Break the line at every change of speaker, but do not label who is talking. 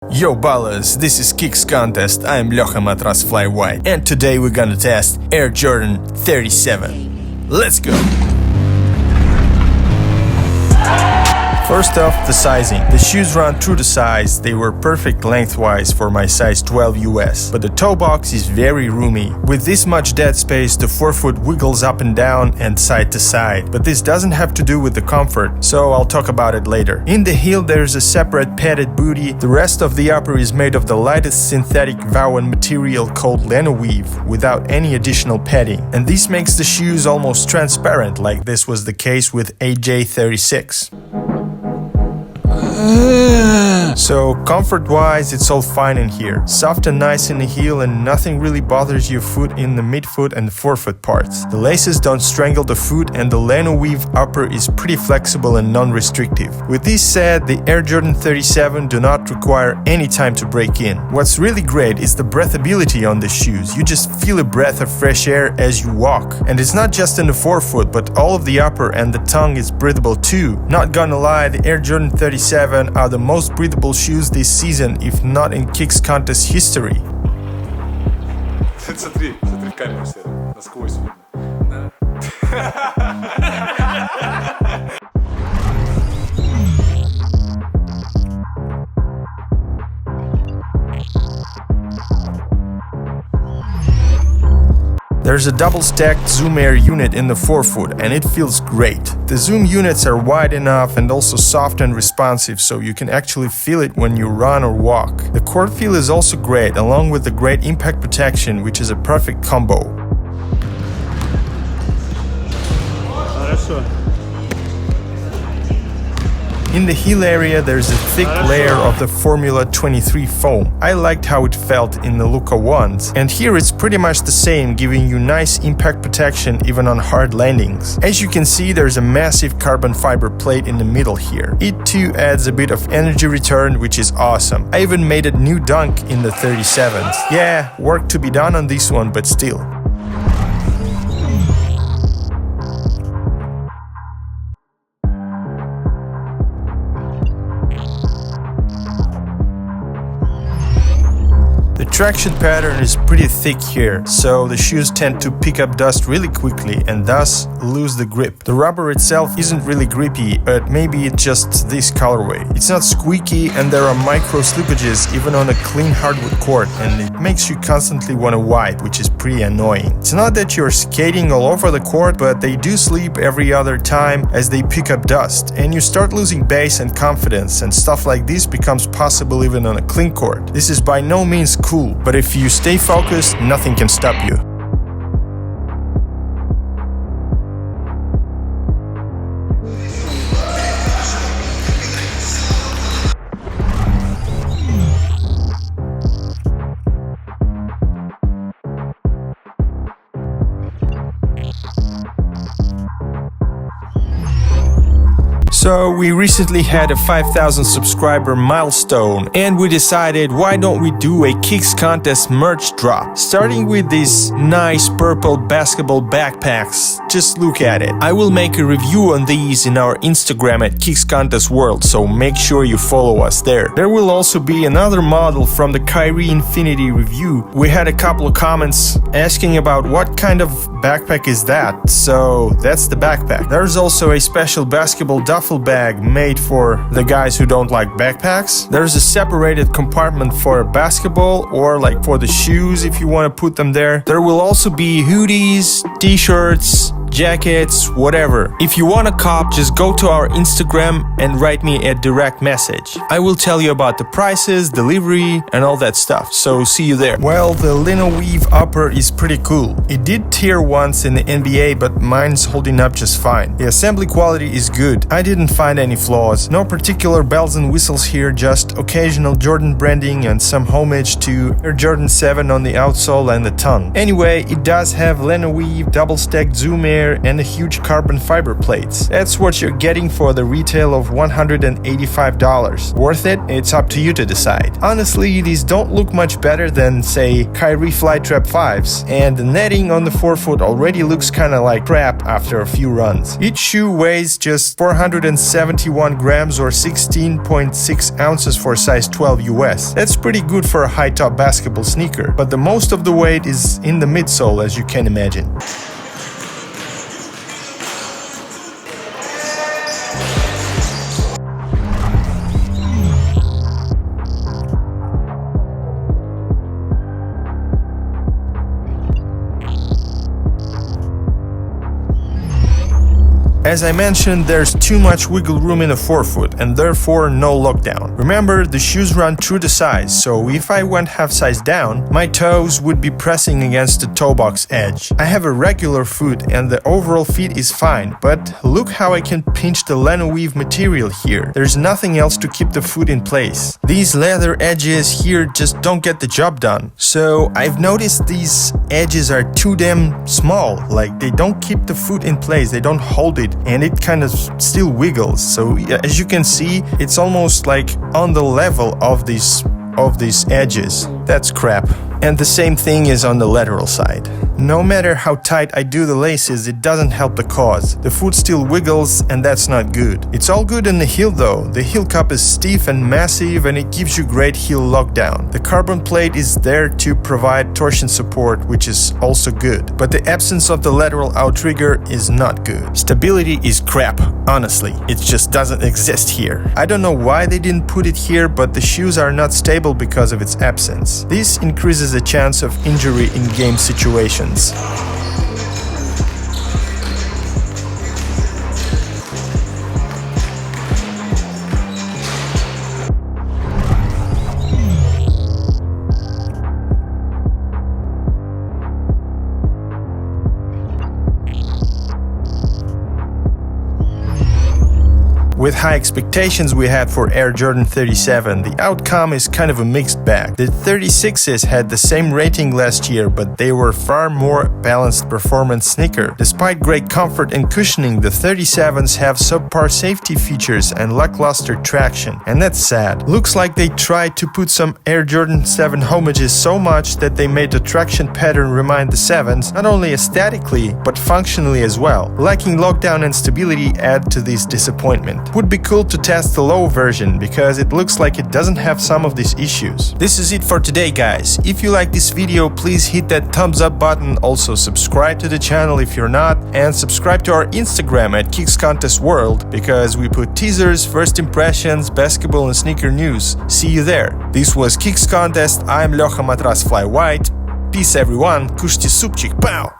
Yo ballers, this is Kicks Contest, I am Ljocha Matras Fly White, and today we're gonna test Air Jordan 37. Let's go! First off, the sizing. The shoes run true to size, they were perfect lengthwise for my size 12 US, but the toe box is very roomy. With this much dead space, the forefoot wiggles up and down and side to side, but this doesn't have to do with the comfort, so I'll talk about it later. In the heel there's a separate padded booty, the rest of the upper is made of the lightest synthetic woven material called lino weave, without any additional padding, and this makes the shoes almost transparent like this was the case with AJ36. So comfort-wise, it's all fine in here. Soft and nice in the heel and nothing really bothers your foot in the midfoot and forefoot parts. The laces don't strangle the foot and the lino weave upper is pretty flexible and non-restrictive. With this said, the Air Jordan 37 do not require any time to break in. What's really great is the breathability on the shoes. You just feel a breath of fresh air as you walk. And it's not just in the forefoot, but all of the upper, and the tongue is breathable too. Not gonna lie, the Air Jordan 37 are the most breathable shoes this season, if not in Kicks Contest history.
Смотри в камеру все, насквозь видно.
There's a double-stacked Zoom Air unit in the forefoot and it feels great. The Zoom units are wide enough and also soft and responsive, so you can actually feel it when you run or walk. The cord feel is also great, along with the great impact protection, which is a perfect combo. In the heel area there's a thick layer of the Formula 23 foam. I liked how it felt in the Luka ones, and here it's pretty much the same, giving you nice impact protection even on hard landings. As you can see, there's a massive carbon fiber plate in the middle here. It too adds a bit of energy return, which is awesome. I even made a new dunk in the 37s. Yeah, work to be done on this one, but still. The traction pattern is pretty thick here, so the shoes tend to pick up dust really quickly and thus lose the grip. The rubber itself isn't really grippy, but maybe it's just this colorway. It's not squeaky and there are micro slippages even on a clean hardwood court, and it makes you constantly want to wipe, which is pretty annoying. It's not that you're skating all over the court, but they do slip every other time as they pick up dust, and you start losing base and confidence, and stuff like this becomes possible even on a clean court. This is by no means cool, but if you stay focused, nothing can stop you. So we recently had a 5,000 subscriber milestone, and we decided why don't we do a Kicks Contest merch drop. Starting with these nice purple basketball backpacks, just look at it. I will make a review on these in our Instagram at Kicks Contest World, so make sure you follow us there. There will also be another model from the Kyrie Infinity review. We had a couple of comments asking about what kind of backpack is that, so that's the backpack. There's also a special basketball duffel bag made for the guys who don't like backpacks. There's a separated compartment for basketball or like for the shoes if you want to put them there. There will also be hoodies, t-shirts, jackets, whatever. If you want a cop, just go to our Instagram and write me a direct message. I will tell you about the prices, delivery, and all that stuff, so see you there. Well, the lino weave upper is pretty cool. It did tear once in the NBA, but mine's holding up just fine. The assembly quality is good. I didn't find any flaws. No particular bells and whistles here, just occasional Jordan branding and some homage to Air Jordan 7 on the outsole and the tongue. Anyway, it does have lino weave, double-stacked Zoom Air, and a huge carbon fiber plates. That's what you're getting for the retail of $185. Worth it? It's up to you to decide. Honestly, these don't look much better than, say, Kyrie Flytrap 5s, and the netting on the forefoot already looks kinda like crap after a few runs. Each shoe weighs just 400 271 grams or 16.6 ounces for size 12 US. That's pretty good for a high-top basketball sneaker, but the most of the weight is in the midsole, as you can imagine. As I mentioned, there's too much wiggle room in the forefoot and therefore no lockdown. Remember, the shoes run true to size, so if I went half size down, my toes would be pressing against the toe box edge. I have a regular foot and the overall fit is fine, but look how I can pinch the leno weave material here. There's nothing else to keep the foot in place. These leather edges here just don't get the job done. So I've noticed these edges are too damn small, like they don't keep the foot in place, they don't hold it, and it kind of still wiggles. So as you can see, it's almost like on the level of these edges. That's crap. And the same thing is on the lateral side. No matter how tight I do the laces, it doesn't help the cause. The foot still wiggles and that's not good. It's all good in the heel though. The heel cup is stiff and massive and it gives you great heel lockdown. The carbon plate is there to provide torsion support, which is also good. But the absence of the lateral outrigger is not good. Stability is crap, honestly. It just doesn't exist here. I don't know why they didn't put it here, but the shoes are not stable because of its absence. This increases the chance of injury in game situations. With high expectations we had for Air Jordan 37, the outcome is kind of a mixed bag. The 36s had the same rating last year, but they were far more balanced performance sneaker. Despite great comfort and cushioning, the 37s have subpar safety features and lackluster traction, and that's sad. Looks like they tried to put some Air Jordan 7 homages so much that they made the traction pattern remind the 7s, not only aesthetically, but functionally as well. Lacking lockdown and stability add to this disappointment. Would be cool to test the low version because it looks like it doesn't have some of these issues. This is it for today, guys. If you like this video, please hit that thumbs up button. Also subscribe to the channel if you're not, and subscribe to our Instagram at Kicks Contest World because we put teasers, first impressions, basketball and sneaker news. See you there. This was Kicks Contest. I'm Ljocha Matras Fly White. Peace everyone. Kushti supчик. Pow!